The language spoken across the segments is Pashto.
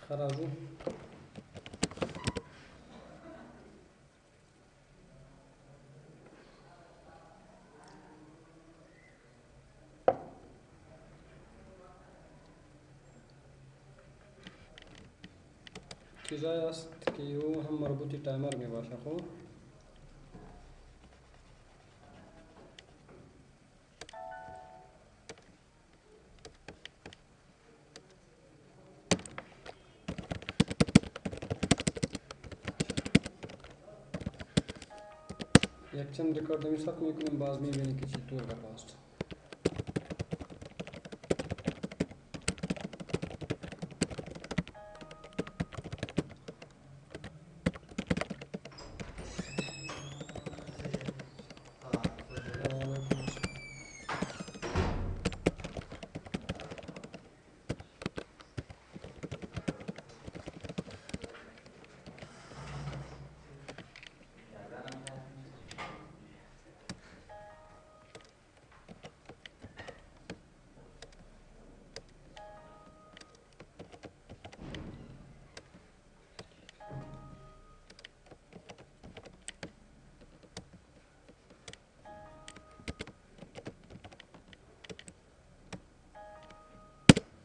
خرازو چیزایی است که او هم مربوط تایمر می باشه. خب یک چند ریکارد می ثبت می کنیم، باز می بینیم که چطور گپاست.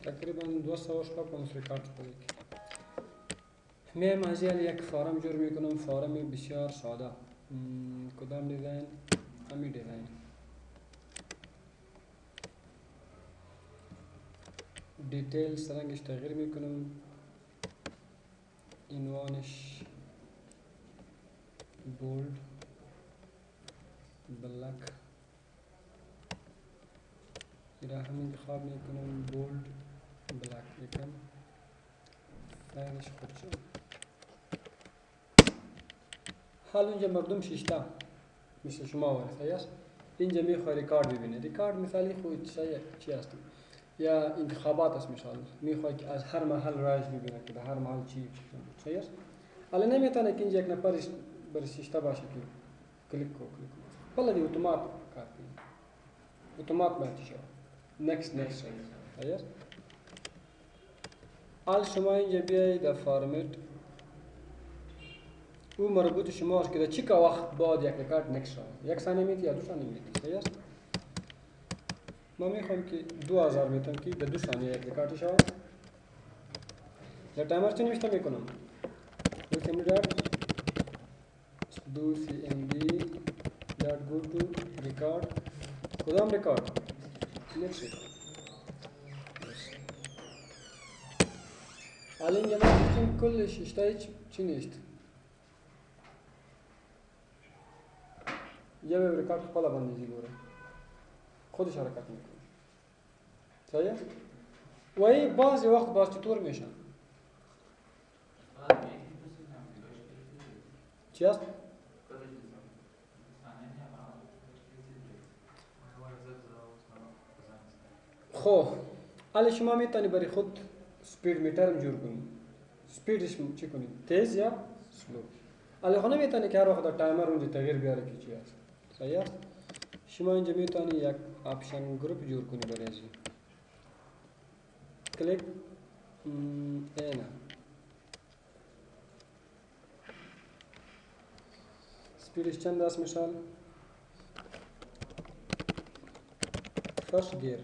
تقریبا 215 ریکارد شده. میم از یک فارم جور میکنم، فارم بسیار ساده. کدام دیزاین؟ همین دیزاین. دیتیلز رنگش تغییر میکنم، عنوانش بولد بلک، ایرا هم انتخاب میکنم بولد بلک میکنم، فایلش خود شد. حال اینجا مردم شیشتا مثل شما ورسه است. اینجا میخوای ریکارد ببینه. ریکارد مثالی خود چی هست؟ یا انتخابات است. مثال میخوای که از هر محل رایج ببینه که در هر محل چی صحیح است. حالا نمیتونه که اینجا یک نفر بر شیشتا باشه که کلیک کو. بله دی اتومات کار کنه. اتومات باید شود. next صحیح است. حال شما اینجا بیایید در فارمت او مربوط شما است که در چی که وقت بعد یک ریکارد نکس شود. 1 ثانیه میتی یا 2 ثانیه میتی. صحیح است. ما میخوایم که 2000 میتونم که در 2 ثانیه یک ریکارد شود. در تایمر چه نوشته میکنم؟ do cmd dot go to record. کدام ریکارد؟ نکس ریکارد. حالا اینجا ما گفتیم کل شیشتا چی نیست. یه به ریکارد خپله بندازی گوره خودش حرکت میکنه. صحیح است؟ و این بعضی وقت باز چطور میشن؟ چی است؟ خب حالا شما میتونی برای خود سپید میتر جور کنید. سپیدش چی کنید؟ تیز یا سلو. حالا خود نمیتونی که هر وقت در تایمر اونجا تغییر بیاره که چی است. صحیح است؟ شما اینجا میتونی یک آپشن گروپ جور کنی برای ازی. کلیک اینا سپیدش چند است مثال فرست گیر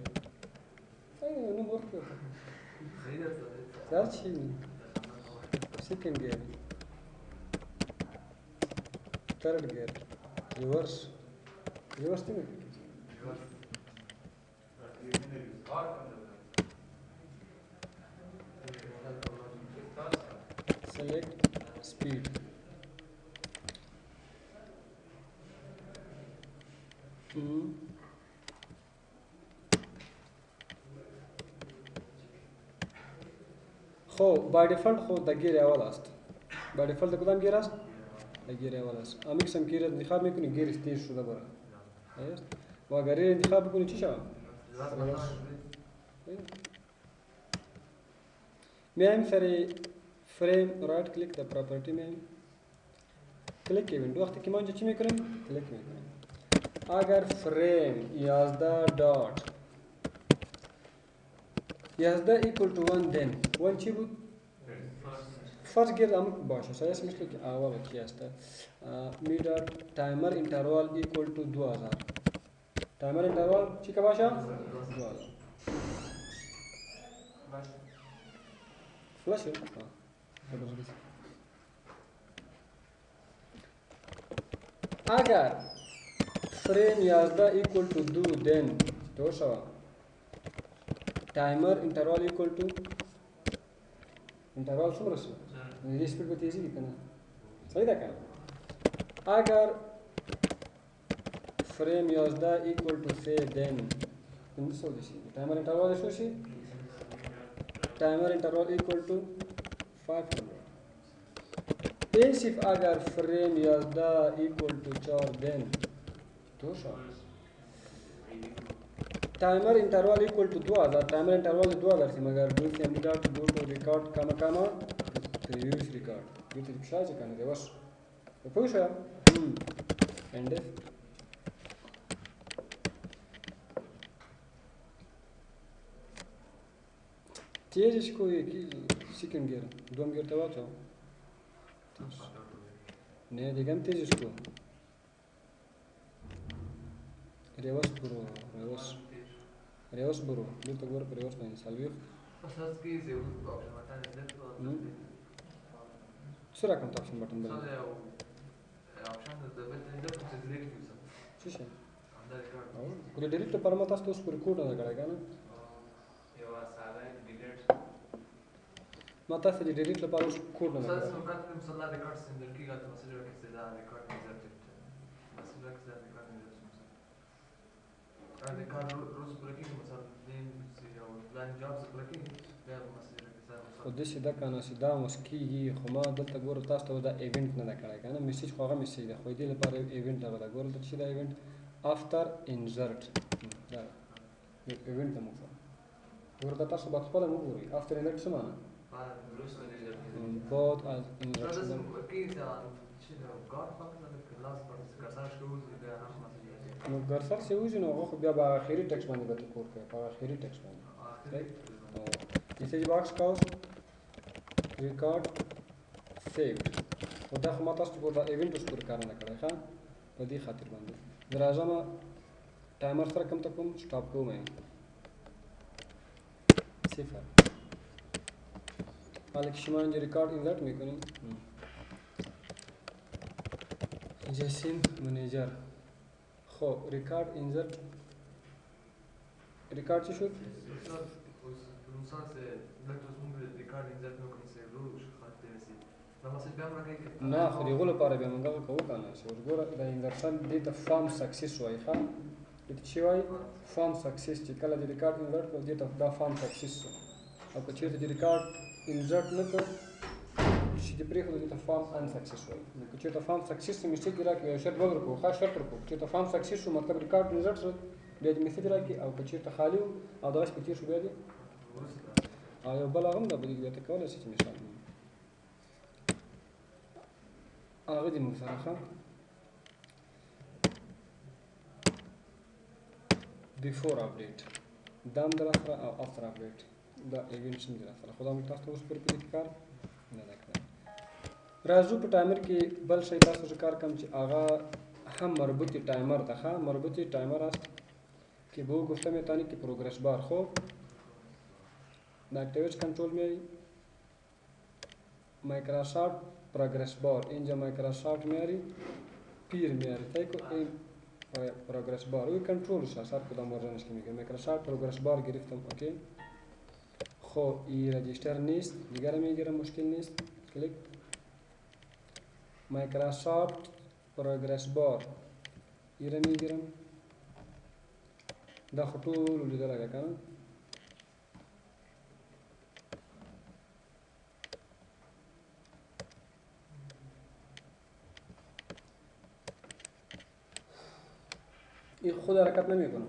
اونو برد کرد در چی می سیکند گیر ترد گیر ریورس تی می select speed. خب by default خود در گیر اول است. by default کدام گیر است؟ در گیر اول است. امیکس هم گیر انتخاب میکنی گیرش تیز شده بره. و اگر انتخاب بکنی چی شود؟ میایم سر فریم رایت کلیک در پراپرتی میایم کلیک ایونت. وقتی که ما اینجا چی میکنیم؟ کلیک میکنیم. اگر فریم 11 دات 11 equal to 1 then 1 چی بود؟ فرض گیر هم باشه سایس مثل که اول کی است می داد تایمر اینتروال ایکوال تو 2000 تایمر اینتروال چی که باشه 2000 فلاش اگر فریم 11 ایکوال تو 2 دن تو شو تایمر اینتروال ایکوال تو اینتروال څومره شو دې سپیډ به تیزی دي کنه صحیح ده کنه اگر فریم 11 ایکوال تو 3 دن کوم څه دي شي تایمر اینتروال شو شي تایمر اینتروال ایکوال تو 500 ایسف اگر فریم 11 ایکوال تو 4 دن تو شو timer interval equal to 2000 timer interval 2000 थी मगर do can be dot go to record comma reviews record ये तो शायद करने दे बस तो पूछ यार एंड तेज इसको ये की सेकंड गियर दोन गियर तवा तो नहीं देखम तेज इसको रिवर्स करो रिवर्स برو دلته ګور په ریورس باندې سالوي اساس کې زه یو اپشن بټن دې څه رقم ته اپشن بټن بل اپشن د بټن دې په سلیکټ کیسه څه شي اندر ریکارډ کو ډیلیټ لپاره ماته تاسو کو ریکورډ نه کړای کنه یو ساده ډیلیټ ماته څه ډیلیټ لپاره اوس کوډ نه اساس نو کاته مثلا ریکارډ سندر کیږي ته مسله کې دا ریکارډ نه ځته مسله کې دا ریکارډ نه ځته ریکارډ روز پر کې مثلا دین سی او پلان جابز پر کې دا مسله کې خو د سیدا کنه سیدا مسکیږي خو ما دلته ګور تاسو ته دا ایونت نه کړای کنه میسج خو هغه میسج ده خو دې لپاره ایونت هغه دا ګور ته چې دا ایونت افتر انزرت دا ایونت مو ورته تاسو به خپل مو ګوري افتر انزرت څه معنی both as insertion کې دا چې دا ګار فاکټر د کلاس پر کسر شروع دا هم مسله نو ګرسر سی وځي نو خو بیا به اخیری ټیکس باندې به کوډ کوي په اخیری ټیکس باندې میسج باکس کاوس ریکارډ سیو او دا خو ما تاسو ته دا ایونت سکور کار نه کړی ښا په دې خاطر باندې درازه ما timer sir कम तक हम स्टॉप को मैं صفر حالا که شما اینجا ریکارد اینزرت میکنید جسیم منیجر خب ریکارد اینزرت ریکارد چی شد؟ نه خو دیغه لپاره بیا موږ کوو کنه چې ورګوره د انورسن د فارم سکسس وای ښه د چی وای فارم سکسس چې کله د ریکارډ انورټ کو د دا فارم سکسس او که چیرته د ریکارډ انورټ نه کو چې د پرې خو د فارم ان سکسس وای نو که چیرته فارم سکسس میسج راکې یو شرط وګورئ کو ښه شرط ورکو چې فارم سکسس شو مطلب ریکارډ انورټ شو د میسج راکې او که چیرته خالی او دا سپیټ شو بیا دی او یو بل هغه د بل ته کولای شي چې مثال هغه دې موږ سره ښه بیفور اپډیټ دا هم در سره او افتر اپډیټ دا ایونټ هم در سره خو دا موږ تاسو ته اوس پورې په دې کار نه ده کړی راځو په ټایمر کې بل شی تاسو ته کار کوم چې هغه هم مربوطی ټایمر ده ښه مربوطی ټایمر است که به او گفتم یعنی که پروگرس بار خب اکتیویت کنترل میاری مایکروسافت پروگرس بار اینجا مایکروسافت میاری پیر میاری تایکو این پروگرس بار اوی کنترلش هست هر کدام ورژنش که میگه مایکروسافت پروگرس بار گرفتم اوکی خب این رجیستر نیست دیگر میگیرم مشکل نیست کلیک مایکروسافت پروگرس بار این میگیرم دا خطول لیدل اگه کنم این خود حرکت نمی کنم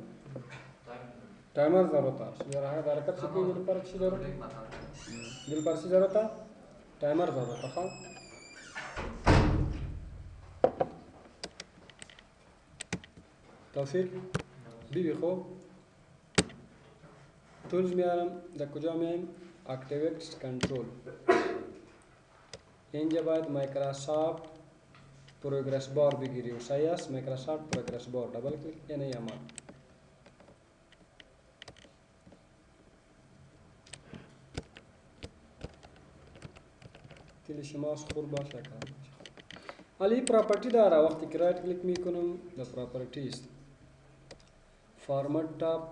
टाइमर ضرورت است یا حرکت چی دل پر چی ضرورت دل پر چی ضرورت टाइमर ضرورت ها توفیق بیبی خو تولز میارم در کجا میایم اکتیویت کنترل اینجا باید مایکروسافت پروگرس بار بگیری و صحیح است. مایکروسافت پروگرس بار دبل کلیک اینه امان تیل شماش خور باشه کار حالی پراپرتی داره. وقتی که رایت کلیک میکنم در پراپرتی است فارمت تاپ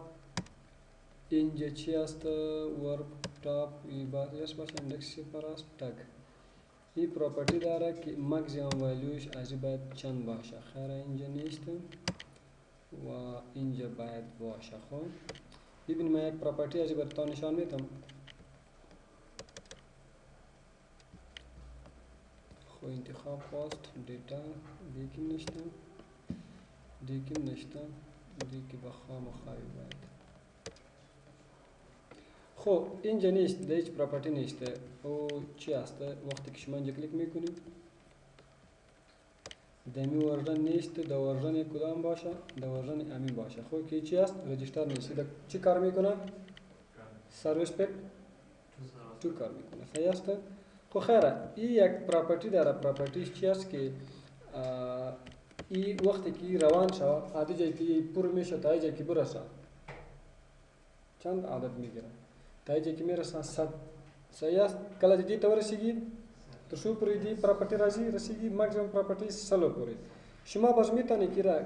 اینجا چی است ورب تاپ یس باشه اندکس پر است تگ این پراپرتی داره که ماکسیمم ولیوش از باید چند باشه. خیر اینجا نیست و اینجا باید باشه. خب ببین من یک پراپرتی از براتون نشان میدم. خب انتخاب پاست دیتا دیگه نشتم دیگه بخوام خواهی باید. خب اینجا نیست در هیچ پراپرتی نیست. او چی است وقتی که شما اینجا کلیک میکنید دمی ورژن نیست. در ورژن کدام باشه؟ در ورژن امی باشه. خب که چی است رجیستر نیست. چی کار میکنه؟ سرویس پک تو کار میکنه. صحیح است. خب خیره این یک پراپرتی داره. پراپرتیش چی است که این وقتی که روان شود عادی جایی که پر میشه تا جایی که برسه چند عدد میگیره تا جایی که میرسه 100. صحیح است. کله دی تو رسیدی تو شو پوری دی پراپرتی رسیدی ماکسیمم پراپرتی 100 پوری. شما باز میتونی که را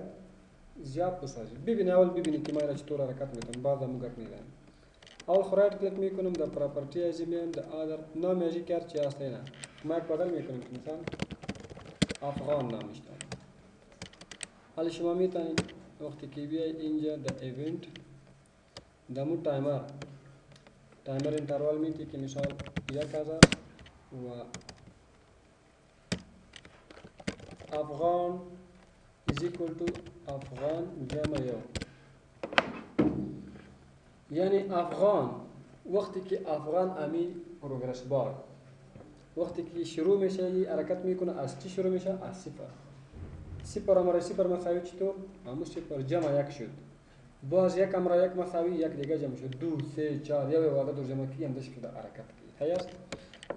زیاد بسازی. ببین اول ببینی که ما را چطور حرکت میکنم. بعد هم گپ میزنم. اول رایت کلیک میکنم در پراپرتی ازی میام در آدر نام ازی کرد چی است اینا ما بدل میکنیم مثلا افغان نامش دارم. حالا شما میتونید وقتی که بیای اینجا در ایونت دمو تایمر انترول میتی که مثال 1000 و افغان is equal to افغان جمع یو یعنی افغان وقتی که افغان امی پروگرس بار وقتی که شروع میشه این حرکت میکنه از چی شروع میشه؟ از صفر امر صفر مساوی چطور؟ همون صفر جمع یک شد. باز یک امر یک مساوی یک دیگه جمع شد. 2 3 4 یا عدد رو جمع کی اندش که حرکت کی. هست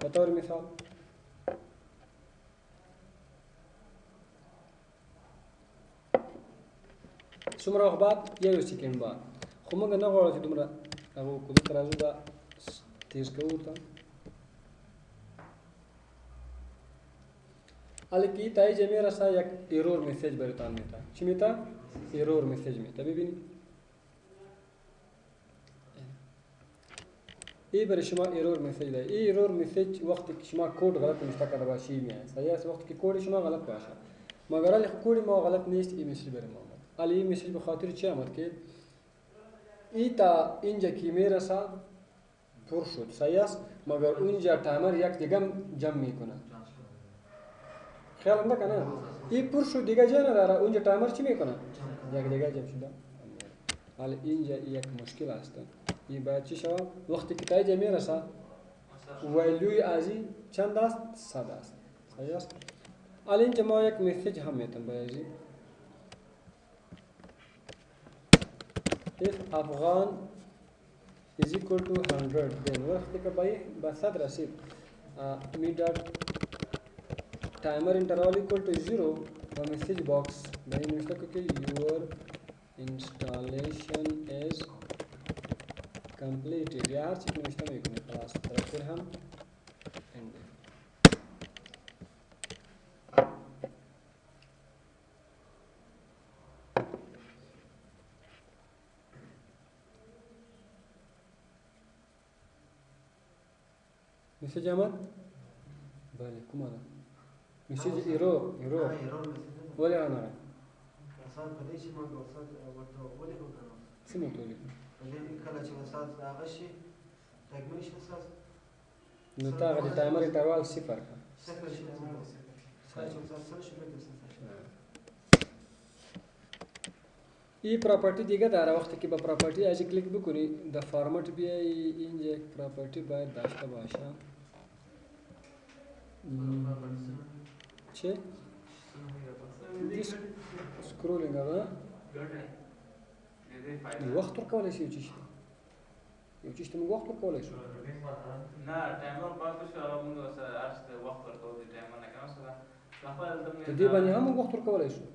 به طور مثال شما بعد یه سکند بعد خب موږ نه غواړو چې دومره هغه وکړو دلته راځو دا تیز کوو ورته حالا که تا اینجا میرسه یک ایرور میسیج براتون میده. چی میده؟ ایرور میسیج میده. ببینید این برای شما ایرور میسیج ده. این ایرور میسیج وقتی که شما کد غلط نوشته کرده باشی میاد. صحیح است. وقتی که کد شما غلط باشه مگر علی کد ما غلط نیست این میسیج برای ما آمد. علی این میسیج به خاطر چی آمد که این تا اینجا که میرسه پر شد. صحیح است. مگر اونجا تایمر یک دیگه جمع میکنه. خیال نکنه این پر شد دیگه جا نداره. اونجا تایمر چی میکنه؟ یک دیگه جمع شده. حالا اینجا یک مشکل است. این باید چی شود؟ وقتی که تا اینجا میرسه ولیوی ازی چند است؟ 100 است. صحیح است. حالا اینجا ما یک میسیج هم میتونم بایزی if افغان is equal to 100 then وقتی که با 100 رسید می داد timer interval equal to 0 و message box به این نوشته که your installation is completed یا هر چی که نوشته میکنی خلاص ترکر هم end. میسیج آمد؟ بله کم آمد؟ میسیج ایرور ولی آنها مثلا پدې چې موږ وسات ورته ولیکو کنه څنګه ته ولیکو پدې کله چې وسات هغه شي تکمیل شي وسات نو تا غوډه ټایمر انټرول صفر کا صفر شي صفر چې وسات سره شي به صفر این پراپرتی دیگه داره. وقتی که با پراپرتی از کلیک بکنی در فرمت بیای اینجا یک پراپرتی باید داشته باشه. چه؟ سکرولینگ آقا وقت رو کولای شي چی یو چیز ته موږ وخت ورکولی شو نه ټایمر باید وشي هغه موږ هر څه ته وخت ورکوو د ټایمر نه که نه څه په دې باندې هم موږ وخت ورکولی شو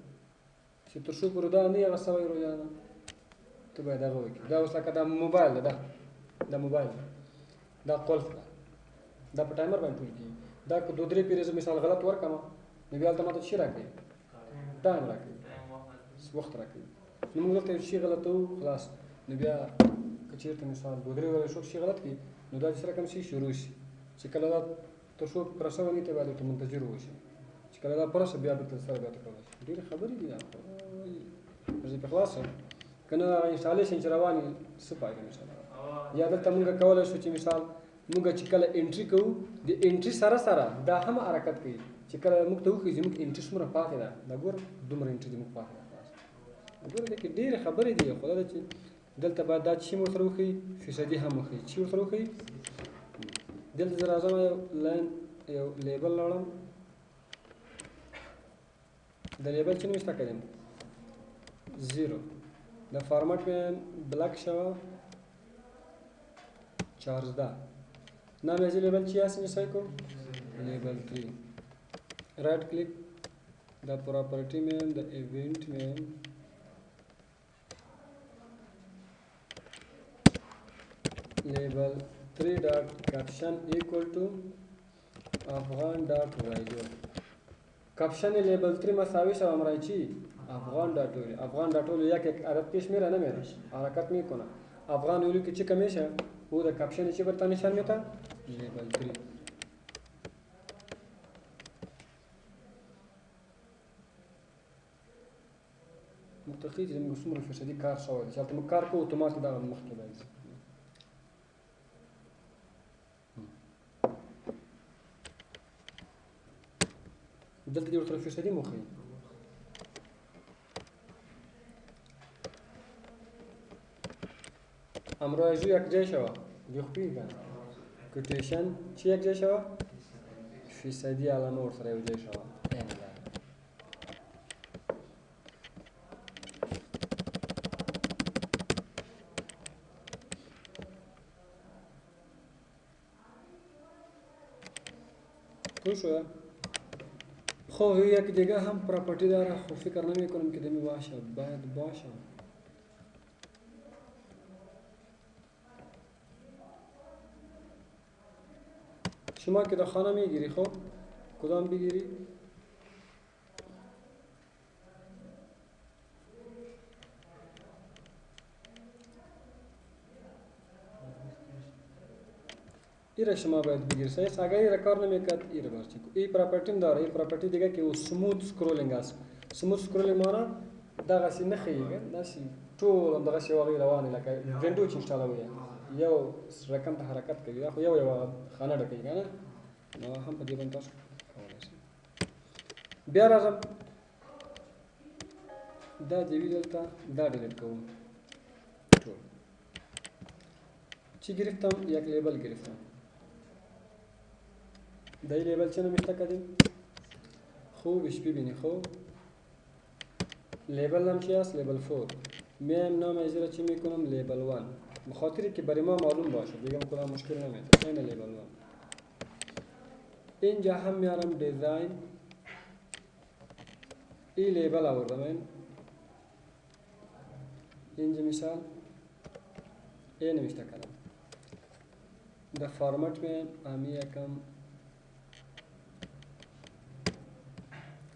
چې تر څو پورې دا نه وي هغه سوی روزانه ته باید هغه وکړي. دا اوس لکه دا موبایل ده، دا موبایل ده، دا قلف ده، دا په ټایمر باندې ټول کېږي. دا که 2-3 پیرې زه مثال غلط ورکړم نو بیا هلته ماته څه راکوي؟ ټایم راکوي، وخت راکوي. نو موږ دلته یو شي غلط کوو خلاص، نو بیا که چېرته مثال 2-3 ویلی شو شي غلط کړي نو دا چې رقم شي شروع شي چې کله دا تر څو پوره سوی نه ته باید ورته منتظر واوسي چې کله دا پوره شي بیا بېرته سره بیا ته کولی شي. ډېرې خبرې دي دا زه پرې خلاص یم که نه هغه انسټالیشن چې روان وي څه فایده مثال یا دلته موږ کولی شو چې مثال موږ چې کله انټري کوو د انټري سره سره دا هم حرکت کوي چې کله موږ ته وښیي زموږ انټري څومره پاتې ده. دا ګوره دومره انټري زموږ پاتې ده خلاص. ګوره دې کې ډېرې خبرې دي خو دا ده چې دلته باید دا چې ورسره وښیي فیصدي هم وښیي چې ورسره وښیي. دلته زه راځم یو لاین یو لیبل راوړم. د لیبل چې نوشته کردیم 0 د فارمټ مې بلک شوه 14 نام از لیبل چی هست میسای کو لیبل 3 رائٹ کلیک دا پراپرٹی میں دا ایونٹ میں لیبل 3 ڈاٹ کیپشن ایکول ٹو افغان ڈاٹ ویلیو کیپشن لیبل 3 مساوی شو امرای چی افغان ڈاٹ ویلیو افغان ڈاٹ ویلیو یک عدد پیش میره نمیره حرکت میکنه افغان ویلیو که چی کمیشه او دا کیپشن چی برتا نشان میده لیبل 3 متقید زموږ څومره فیصدي کار شوی دی چې هلته موږ کار کوو اتومات دغه مخکې راځي. دلته دې ورته فیصدي مو ښیي. امروز یک جای شوه دیو خو پوهېږي که نه کوټیشن چې یک جای شوه فیصدي علامه ورسره یو جای شوه پوه شوه. خب یک دیگه هم پراپرتی داره خب فکر نمی کنم که دمی باشه باید باشه. شما که در خانه میگیری خب کدام بگیری؟ ایره شما باید بگیری سایس اگر ایره کار نمیکرد ایره برچی کو ای پراپرتی داره ای پراپرتی دیگه که او سموت سکرولینگ است. سموت سکرولینگ مانا دغه سی نه خیږي داسې ټول دغه سی وغیره روانه لکه وینډو چې انسټالوي یو رقم ته حرکت کوي خو یو خانه ډکوي کنه نو هم په دې باندې تاسو کولای شئ. بیا راځم دا دی دلته دا ډیلیټ کوم ټول چی گرفتم یک لیبل گرفتم دای لیبل چه نمیشته کردیم خوبش ببینی خوب لیبل نام چی است لیبل 4 میایم نام از را چی میکنم لیبل 1 بخاطری که برای ما معلوم باشه دیگه کلا مشکل نمیاد. این لیبل 1 اینجا هم میارم دیزاین این لیبل آوردم اینجا مثال این نمیشته کردم در فارمت में हमें یکم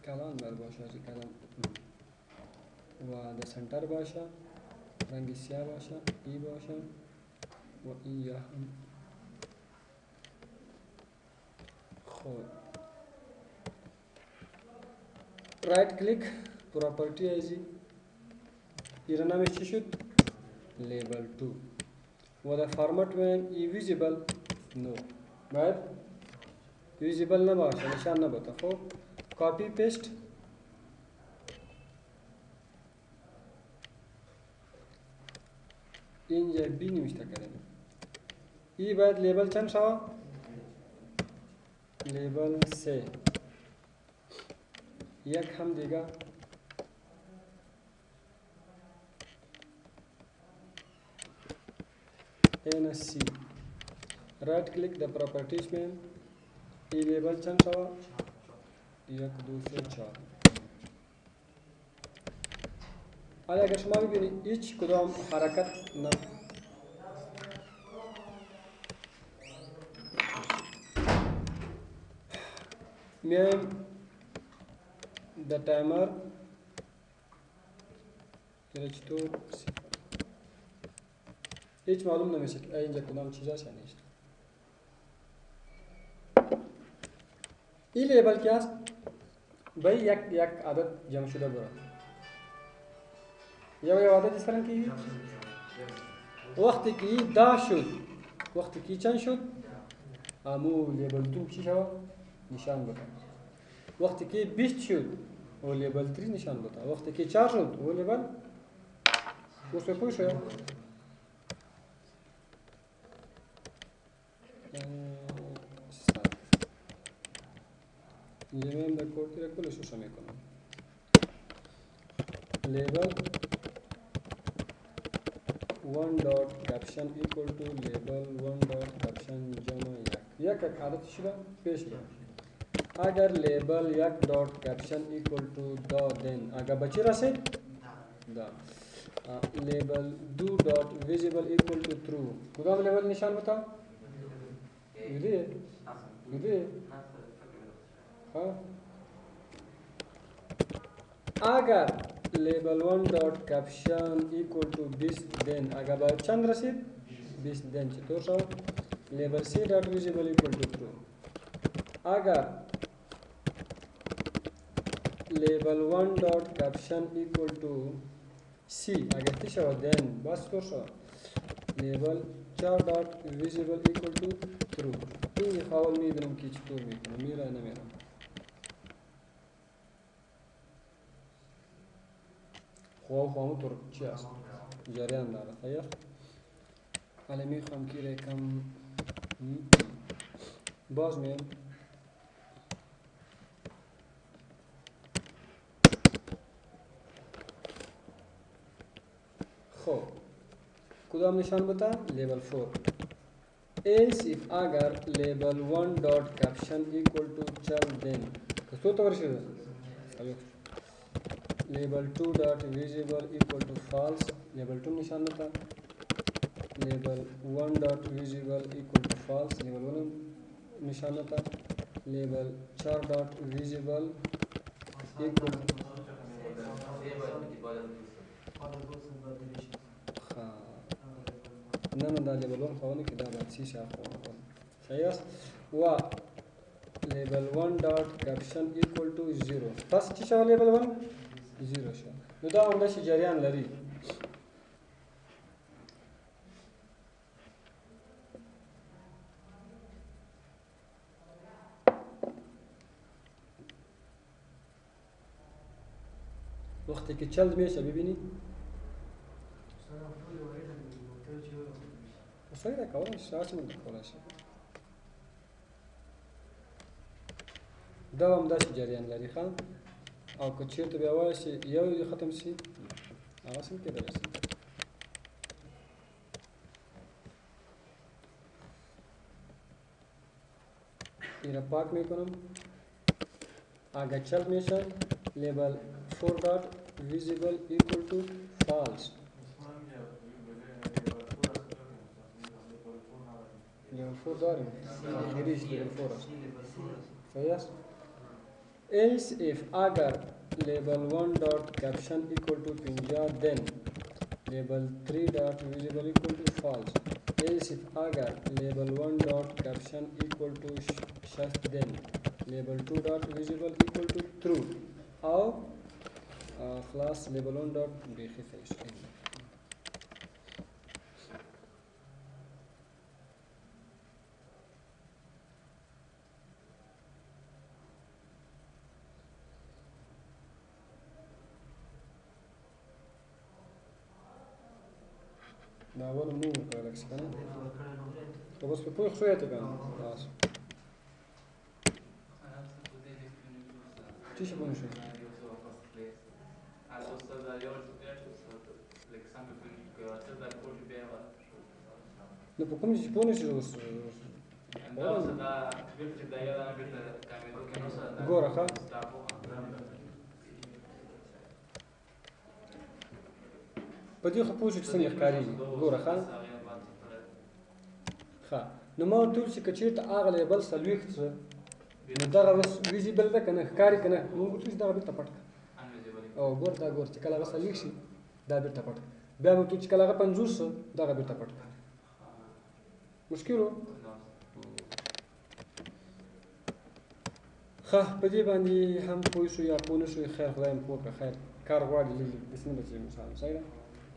کلان بر باشه از کلان و در سنتر باشه رنگ سیاه باشه ای باشه و این یا هم خود رایت کلیک پراپرتی ازی این نامش چی شد لیبل 2 و در فارمت में ای ویزیبل نو باید ویزیبل نباشه نشان نباشه. خب کاپی پیست اینجا بی نوشته کردم ای باید لیبل چند شوه لیبل 3 یک هم دیگه این سی رایت کلیک در پراپرتیز میں ای لیبل چند شوا 1 2 3 4 حالا اگر شما ببینید هیچ کدام حرکت نه میایم در تایمر چطور هیچ معلوم نمیشه که اینجا کدام چیز است یا نیست. این لیبل که است به یک عدد جمع شده برد یا عدد اس طرح کی وقتی که دا شد وقتی که چند شد امو لیبل دو چی شد نشان بده وقتی که 20 شد و لیبل 3 نشان بده وقتی که 4 شد و لیبل اوس په پوه شو لیبل د کوډ کې کول شو سمې کوم لیبل 1 dot caption equal to label 1 dot caption جمع یک حالت شده پیش رفت اگر لیبل 1 dot caption equal to دا then اگر بچی رسید دا label 2 dot visible equal to true کدام لیبل نشان بتا میده ها اگر label 1 dot caption equal to 20 then اگر با چند رسید 20 then چطور شد label c dot visible equal to true اگر label 1 dot caption equal to c اگر تی شد then بس تو شد label 4 dot visible equal to true این خواهل میبینم که چطور میکنم میره نمیرم خواهم طور چی است جریان داره خیر حالا میخوام که رکم باز میم خب کدام نشان بتا لیبل 4 else if اگر label 1 dot caption equal to chal then کسو طور شده label 2 dot visible equal to false label 2 نشان بتا label 1 dot visible equal to false label 1 نشان بتا label 4 dot visible equal to نه دا لیبل 1 خواهنه که دا باید 3 شاف خواهنه صحیح است و لیبل 1 dot caption equal to 0 پس چی شد لیبل 1 0 شد نو دا همداش جریان لري وقتی که چلد میشه ببینی صحیح ده کولای شي هر څه موږ کولای شي دا همداسې جریان لري ښه او که چېرته بیا وایي چې یو ختم شي هغسې هم کېدلی شي این را پاک میکنم اگر چل میشه لیبل 4 dot visible equal to false لیبل 4 داریم آخریش لیبل 4 است صحیح است else if اگر label 1 dot caption equal to 50 then label 3 dot visible equal to false else if اگر label 1 dot caption equal to 60 then label 2 dot visible equal to true او خلاص label 1 dot بیخی فیش دا اول مو کولای شي کنه خو بس په پوه شوې ته کنه خلاص چی شي پوه شو نو په کوم چې پوه نه شي اوس دا اوس دا بیرته چې دا یو دانه بیرته کامېدو کې نو څه ګوره ښه سټاپ په دې خو پوه شو چې څنګه ښکارېږي ګوره ښه ښه نو ما ورته وویل چې که چېرته هغه لیبل 40 څه نو دغه اوس ویزیبل ده که نه ښکاري که نه موږ ورته وویل چې دغه بیرته پټ کړه او ګوره دا ګوره چې کله هغه 40 شي دا بیرته پټ کړه بیا مې ورته وویل چې کله هغه 50 څه دغه بیرته پټ کړه مشکل و ښه په دې باندې هم پوه شو یا پوه نه شو خیر خدای مو پوه کړه خیر کار غواړي لږ داسې نه ده چې مثال صحیح ده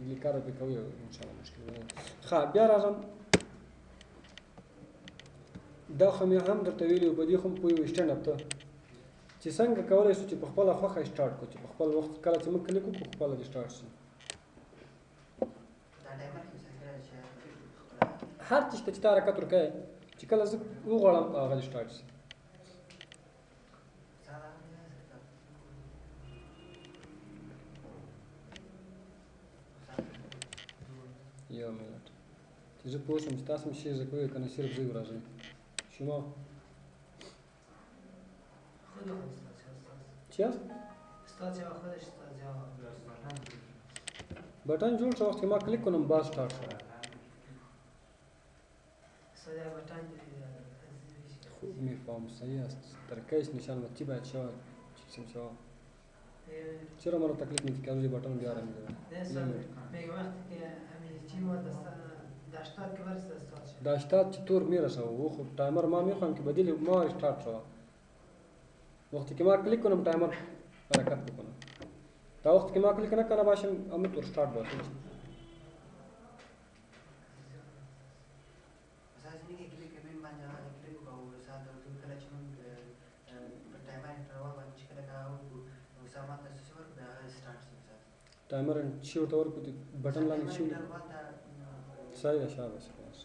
لږ کار پرې کوي انشاءالله مشکل نه ده ښه بیا راځم دا خو مې هم درته ویلي وو په دې خو مو پوه یو سټینډ اپ ته چې څنګه کولی شو چې په خپله خوښه سټارټ کړو چې په خپل وخت کله چې موږ کلیک وکړو خپله دې سټارټ شي هر څه شته چې تا حرکت ورکوې چې کله زه وغواړم هغه دې سټارټ شي یو منټ چې زه پوه شم چې تاسو هم شی زده کوئ که نه صرف زه راځئ شما چی هست؟ بټن جوړ شو وخت کې ما کلیک کنم باز سټارټ شو خوب میفهم صحیح است ترکیش نشان متی باید شود چیکسیم شود چرا مرا تکلیف نیتی که روی بٹن بیاره میده داشتاد چی طور میرسه و خب تایمر ما میخوایم که بدیل ما استارت شود وقتی که ما کلیک کنم تایمر حرکت بکنم تا وقتی که ما کلیک نکنه باشم همه طور استارت باشه timer and she ورته ورکړو بټن لاندې شي صحیح ده شاباش خلاص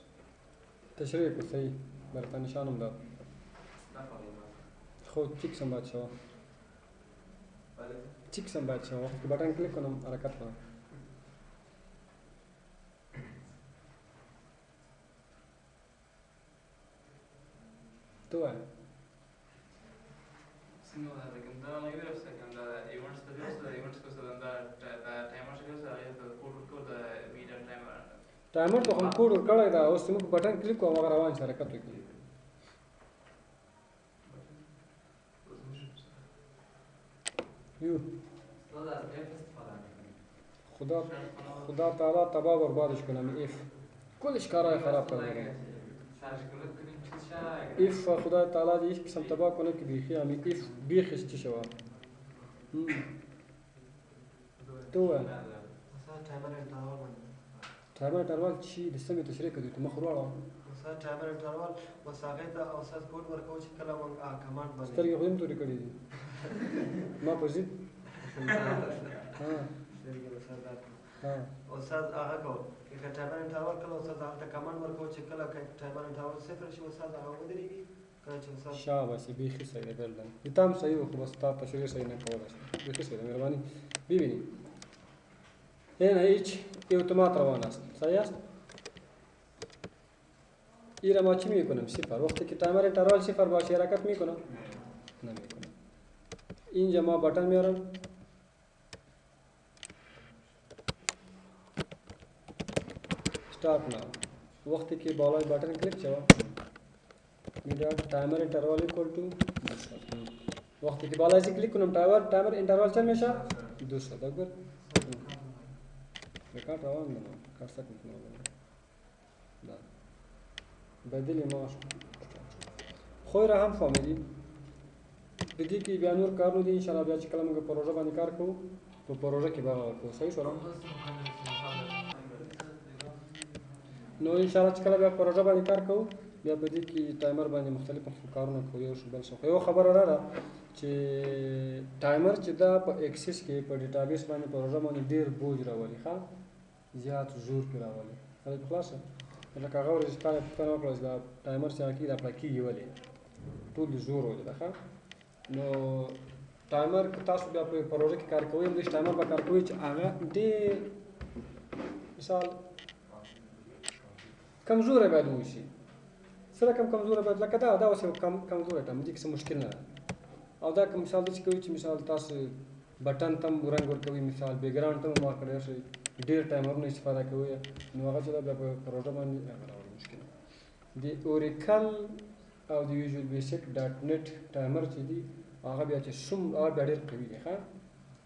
تشریح کو صحیح برته نشانم دا خو چیک سم باید شو چیک سم باید شو وقتی بټن کلیک کنم حرکت کنم تو وای څنګه دا کنده لګي اوس کنده ایونټس ته اوس دا ایونټس کو څه دا ټایمر څه اوس هغه ته کوډ کو دا میډیا ټایمر ته هم کوډ ورکړی دا اوس موږ بټن کلیک کوو هغه روان شي حرکت وکړي یو خدا تعالی تباه بربادش کنم ایف کلش کارهای خراب کرده ایف خدا تعالی دی هیچ قسم تباه کنه که بیخی همین ایف بیخش چی شوه تو تایمر انټروال چی د څنګه تشریح کړی ته مخ وروړه مثلا تایمر انټروال وساغه ته او اساس کوډ ورکو چې کله مونږ کمانډ باندې سترګې خو دې تورې کړې دي ما په ضد استاد هغه کو که تایمر انټروال کله استاد هغه کمانډ ورکو چې کله تایمر انټروال صفر شي استاد هغه ودرېږي کله چې استاد شاباش بیخي صحیح ده ګردن تام صحیح وو خو بس تا تشریح صحیح نه کوله بیخي صحیح ده مهرباني ببینید هنا هیچ اتومات روان است صحیح است این را ما چی میکنم صفر وقتی که تایمر انترال صفر باشه حرکت میکنم نمیکنم اینجا ما بٹن میارم start now وقتی که بالای بٹن کلیک شود میره تایمر انترال equal to وقتی که بالای کلیک کنم تایمر انترال چند میشه 200 دکتر ریکارد روان ده کار سخت میکنه دا بدل ما خو را هم فهمیدی بدی کې بیا نور کار نو دي ان شاء الله بیا چې کله موږ پروژه باندې کار کوو په پروژه کې به کوو صحیح شو نو ان شاء الله چې کله بیا پروژه باندې کار کوو بیا بدی کې ټایمر باندې مختلف کارونه کوو یو شی بل څه یو خبره ده چې ټایمر چې دا په اکسس کې په ډیټابیس باندې پروژه باندې ډیر بوج راولي ښه زیات زور کې راولي خلک خلاصه لکه هغه ورځ چې تا پوښتنه وکړه چې دا ټایمر چې هغه کې دا پړه کېږي ولې ټول زور ولې ده ښه نو ټایمر که تاسو بیا په پروژه کې کار کوئ همدې ټایمر به کار کوئ چې هغه ډېر مثال کمزوری باید وشي. سره کمزوری باید لکه دا اوس یو کمزوری ټایم دې کې څه مشکل نه ده. او دا که مثال داسې کوي چې مثال تاسو بټن ته هم رنګ ورکوي، مثال بیکګراونډ ته هم مارک کړی شي، ډېر ټایمرونه استفاده کوي، نو هغه چې دا بیا په پروژه باندې هغه راوړي مشکل. د اوریکل او د ویژوال بیسیک ډاټ نټ ټایمر چې دي هغه بیا چې هغه بیا ډېر قوي دی. ښه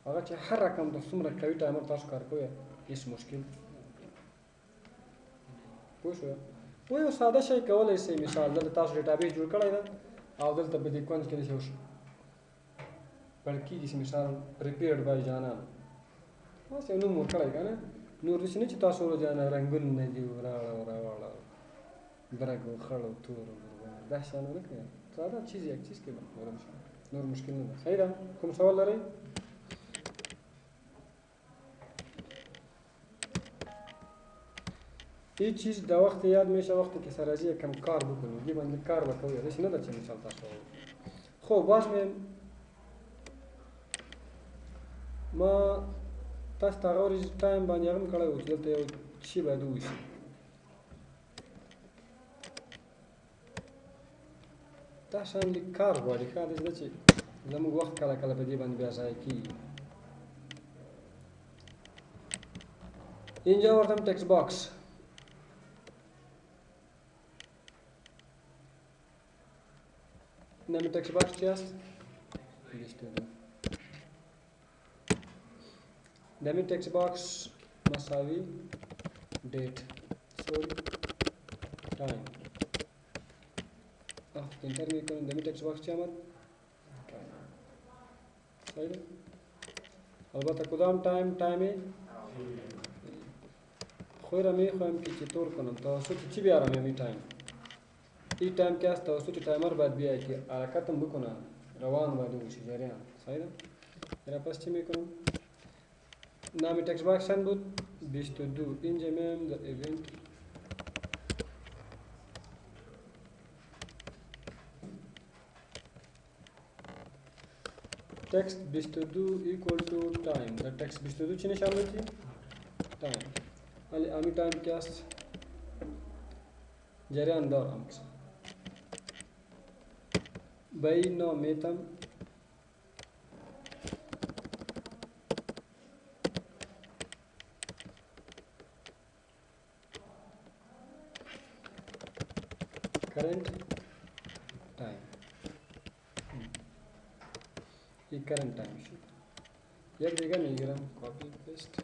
هغه چې هر رقم ته څومره قوي ټایمر تاسو کار کوئ هېڅ مشکل پوه شوه. و یو ساده شی کولی شئ، مثال دلته تاسو ډیټابیس جوړ کړی ده او دلته په دې کونج کې داسې یو پړ کېږي چې مثال پریپیرډ بای جانان داسې یو نوم ورکړی که نه، نور داسې نه چې تاسو جانه رنګونه دي راوړه برګ و خړ و تور و دا شیانو نه کوي. ساده چیز یک چیز کې نور مشکل نه ده. صحیح ده؟ کوم سوال لرئ؟ هیچ چیز در وقت یاد میشه وقتی که سر از یکم کار بکنید. دیگه من کار بکنید. داشتی نداره چه مثال تاسو. خب باز ما تاسو ته غوړي ټایم باندې هغه کړی و چې دلته یو شی باید وشي. دا شان لیک کار غواړي. ښه دا چې زموږ وخت کله کله په دې باندې بیا ضایع کېږي. اینجا آوردم تکست باکس. نام تکست باکس چی است؟ دمی تکست باکس مساوی دیت تایم. انتر میکنم. دمی تکست باکس چی آمد؟ صحیح ده؟ البته کدام تایمی خوی را میخوایم که چطور کنم توسط چی بیارم یعنی تایم. این تایم که است توسط تایمر باید بیایی که حرکتم بکنه، روان باید بشه، جریان. صحیح ده؟ را پس چی میکنم؟ نام تکست باکس چند بود؟ 22. اینجا میم در ایونت text 22 equal to time. در text 22 چی نشان میدی؟ time. ولی امی time که است جریان دارم. بای نامیتم current time. ये current time شد. یک دیگه میگیرم copy paste.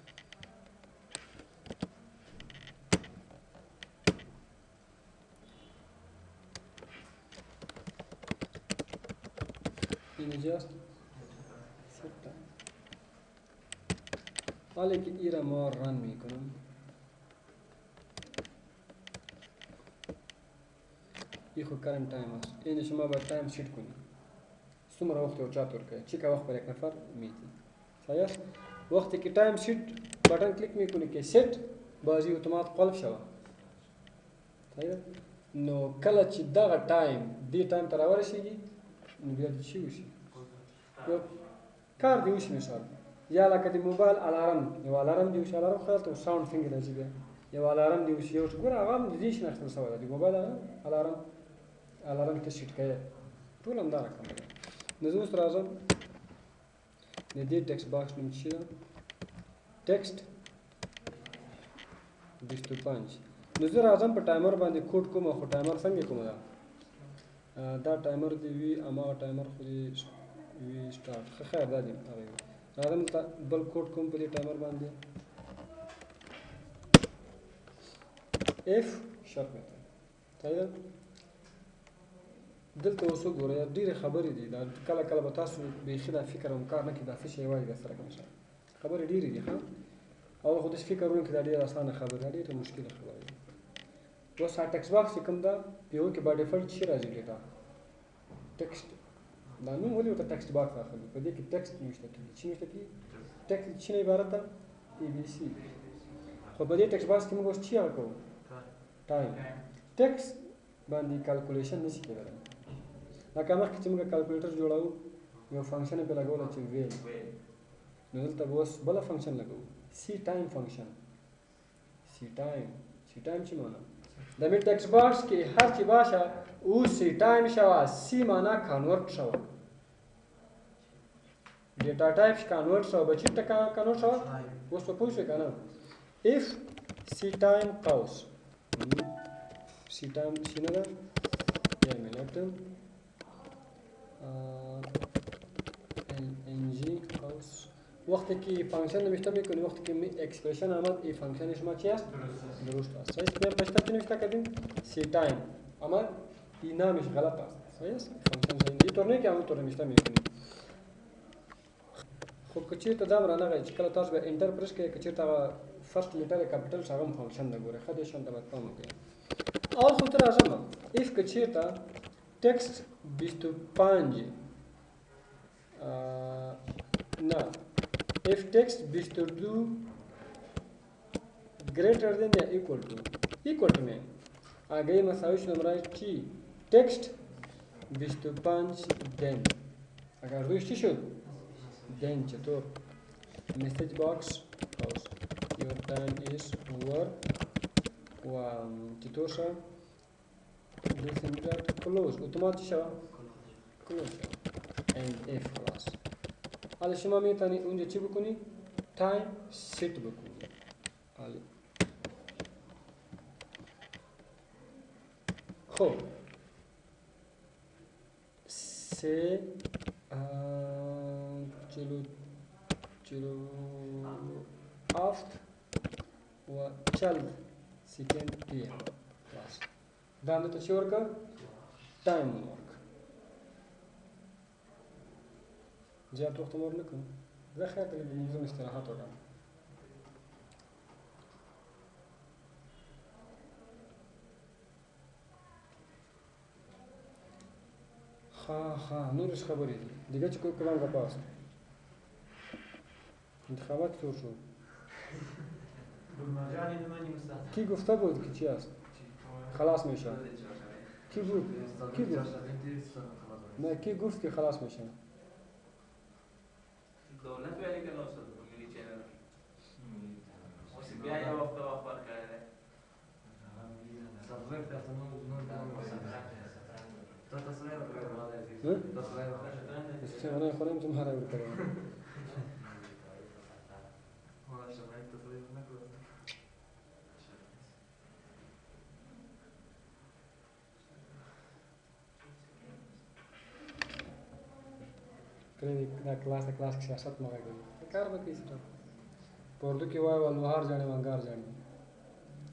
اینجاست set time. حالا که ایرا ما رن میکنم این خود current time است. این شما باید time شیت کنید. څومره وخت یو چا ورکوي چې کا وخت پر یک نفر میتی. صحیح است؟ وقتی که تایم شیت بٹن کلیک میکنی که سیت بازی اتومات قلب شوه. صحیح؟ نو کله چې دغه ټایم دې ټایم ته راورسیږي نو بیا دې شي وشي یو کار دې وشي. مثال یا لکه د موبایل الارم، یو الارم دې وشي، الارم خیال ته ساوند څنګه راځي بیا یو الارم دې وشي. یو ګوره هغه هم د دې شي نښتل سوی دی. د موبایل الارم ته سیټ کوي ټول همدا رقم دی. نو زه اوس راځم د دې ټکسټ باکس نوم څه ده؟ ټکسټ 25. نو زه راځم په ټایمر باندې کوډ کوم. خو ټایمر څنګه کوم دا ټایمر دی وی اما ټایمر خو دی وی سٹارټ. خیر دا دی راځم بل کوډ کوم په دې ټایمر باندې اف شرط میته. صحیح ده؟ دلته اوس وګورئ ډېرې خبرې دي. دا کله کله به تاسو بیخي دا فکر هم کار نه کړي دا څه شی وایي درسره کوم شی. خبرې ډېرې دي ښه. او خو داسې فکر ونه کړي دا ډېره اسانه خبره ده، ډېره مشکله خبره ده. اوس ټکسټ باکس چې کوم ده په هغو کې با ډیفالټ څه راځي ډیټا ټکسټ. دا نوم ولې ورته ټکسټ باکس اخلي؟ په دې کې ټکسټ نشته کېږي. څه نشته کېږي؟ ټکسټ څه نه عبارت ده؟ ای بي سی. خو په دې ټکسټ باکس کې موږ اوس څه هغه کوو؟ ټایم. ټکسټ باندې کالکولیشن نشي کېدلی. لکه مخکې چې موږ کالکولیټر جوړوو یو فنکشن یې پرې لګولی چې ویل، نو دلته به اوس بله فنکشن لګوو سی ټایم فنکشن. سی ټایم چې معنا د می ټیکسټ باکس کې هر چی باشه او سی ټایم شوه سی معنا کنورټ شوه ډیټا ټایپ کنورټ شوه بچی ټکا کنورټ شوه اوس په پوه شو کنه if سی ټایم قوس سی ټایم سی نه ده یو منټ ng قوس وقتی که فانکشن نوشته میکنی وقتی که اکسپرشن آمد این فانکشن شما چی است؟ درست است صحیح است پشتا چی نوشته کردیم؟ سی تایم آمد این نامش غلط است صحیح است فانکشن صحیح این طور نه که همون طور نوشته میکنی خب که چیرته دا برانغه چې کله تاسو به انټر پرس کې که چیرته فرست لیټر کیپټل هغه فانکشن د ګوره خدای شان د باید پام وکړي اول خو تر راځم اف که چیرته ټیکسټ 25 نه if text B2 greater than or equal to نه आगे مساوی شد مرای چی text 25 then اگر روش چی شد then چطور message box house your time is over و چطور شد this interrupt close اتوماتیک شد close and if class حالا شما میتونی اونجا چی بکنی؟ تایم ست بکنی حالا خب سه چلو هفت و چل سکند پی ام کلاس دا تا چی ورکه؟ تایم ورک زیاد وقت مور نکنم زه خیال کنم به موضوع استراحت وکړم ها نورش خبری دیگه چی کوئی کلام کا پاس انتخابات طور شد کی گفته بود که چی است خلاص میشه کی بود نه کی گفت که خلاص میشه دولت ویلی که نوستد ملی چینل بیا یه وقت کرده صدقك تصغير تصغير انا خلينا تمهر بالكلام والله شغالين تصغير هناك کله دا کلاس کې سیاست مګا کوي کار به کوي ستاسو پردو کې وای ول نهار ځانې وانګار ځانې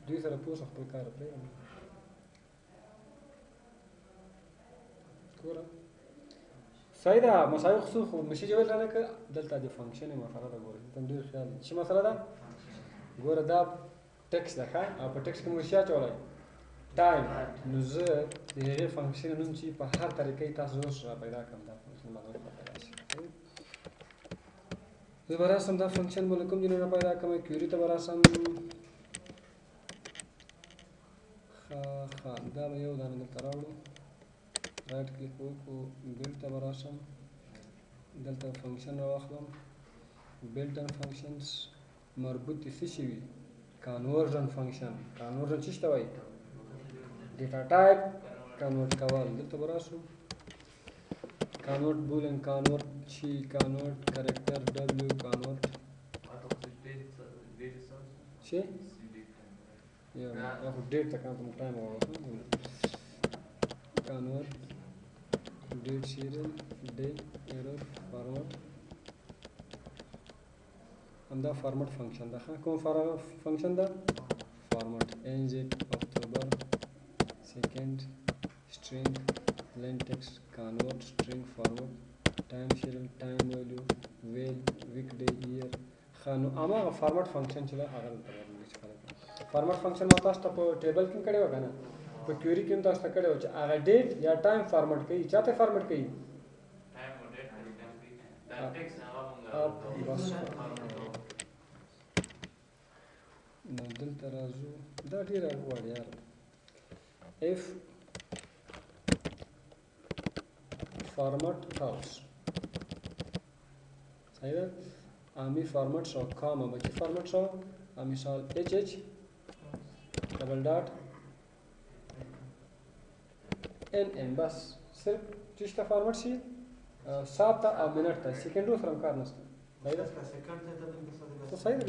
دوی سره پوس خپل کار پرې ګوره صحیح ده مساوي خصوص خو مشي جوړ نه ک دلته د فنکشن مسله ده ګوره تم ډیر خیال شي مسله ده ګوره دا ټیکس ده ښه او په ټیکس کې مو شیا چولای ټایم نو زه د هغې فنکشن نوم چې په هر طریقې تاسو را پیدا کړم دا فنکشن باندې پیدا شي زه به راسم دا فنکشن بوله کوم ځای نه پیدا کړم کیوري ته به راسم ښه دا به یو دانه دلته راوړو رایټ کلیک وکړو بیلډ ته به راشم دلته فنکشن راواخلم بیلډ ان فنکشنز مربوط دي څه شي وي کنورژن فنکشن کنورژن څه ته وایي ډیټا ټایپ کنورټ کول دلته به راشو convert boolean convert she convert character w convert she yeah of date the count time or convert date serial day error format and the format function the function the format nz october second string len text convert string forward time serial time value val weekday year خانو اما فارمټ فنکشن چې دا هغه فارمټ فنکشن ما تاسو ته په ټیبل کې کړی و کنه په کیوري کې تاسو ته کړی و چې هغه ډیټ یا ټایم فارمټ کوي چاته فارمټ کوي ټایم او ډیټ دا ټیکس هغه بس نو دلته راځو دا ډیر غوړ یار if format house صحیح ده امی فارمٹ شو کاما بچی فارمٹ شو مثال hh ڈبل ڈاٹ NN بس صرف چشتا فارمٹ شي ساعت او منٹ ته سکندو سره کار نشته صحیح ده سکند ته تبدیل تو کړه صحیح ده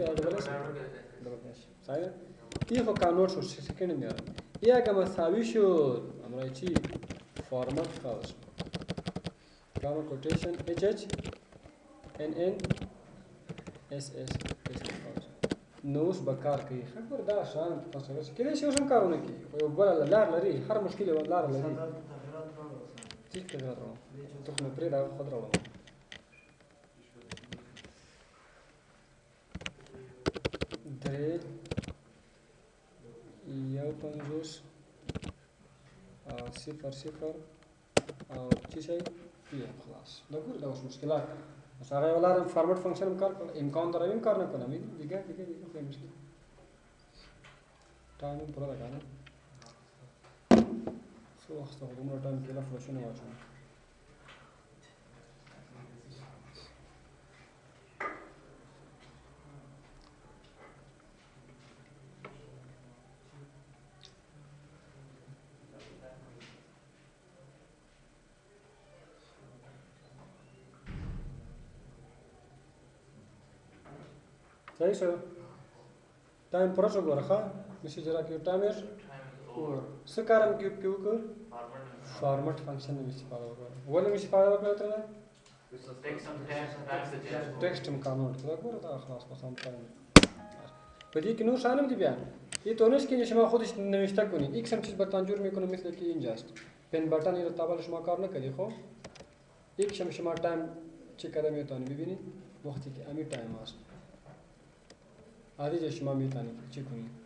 ډبل صحیح ده این خو کانور شو سکند میاره یا که مساوی شد امرای چی فارمت خواهش گاما کوتیشن HH NN SS نوس به کار کوي خبر دا شان تاسو راځي کله چې اوسم کارونه کوي خو بل لار لري هر مشکل یو لار لري تغیرات راوړل چې څنګه راوړم ته نو پرې دا خود راوړم درې یو پنځوس صفر صفر او چې شي خلاص دا ګور دا اوس مشکلات بس هغه ولارم فارمټ فنکشن هم کار کړ امکان دریم کار نه کړم دیګه کوم مشکل ټایم پر دا کنه څو وخت ته دومره ټایم کې لا فلاشونه واچوم صحیح شو ټایم پر څو غوړه ښه مشه جرا کې ټایمر څه کارم کې وکړ فارمټ فنکشن مې استفاده وکړه ولې مې استفاده وکړه تر نه ټیکسټ هم کانون دا ګوره دا خلاص پسند کردم په دې کې نور شانم دی بیا این دانش که شما خودش نوشته کنید ایکس هم چیز براتون جور میکنه مثل که اینجاست پن بٹن این تابل شما کار نکردی خب ایکس هم شما تایم چه کده میتونید ببینید وقتی که امی تایم هست عادی شما میتونید چه کنید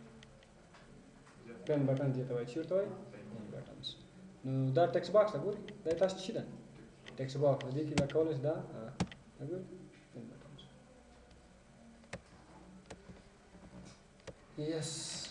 پن بٹن دیتا وای چی ورته وای پن بٹنز نو دا ټیکس باکس دا ګوري دا تاسو چی ده ټیکس باکس دې کې دا کولای دا ګوري پن بٹنز yes